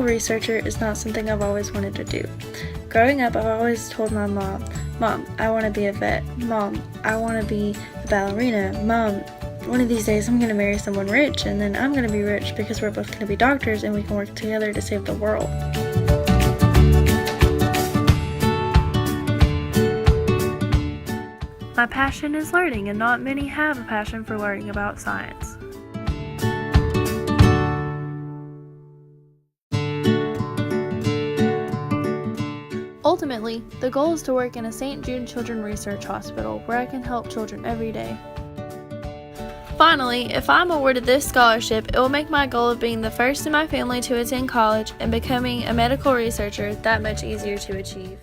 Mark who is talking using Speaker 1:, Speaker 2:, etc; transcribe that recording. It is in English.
Speaker 1: medical researcher is not something I've always wanted to do. Growing up, I've always told my mom, "Mom, I want to be a vet. Mom, I want to be a ballerina. Mom, one of these days I'm going to marry someone rich, and then I'm going to be rich because we're both going to be doctors and we can work together to save the world." My passion is learning, and not many have a passion for learning about science. Ultimately, the goal is to work in a St. Jude Children's Research Hospital where I can help children every day. Finally, if I'm awarded this scholarship, it will make my goal of being the first in my family to attend college and becoming a medical researcher that much easier to achieve.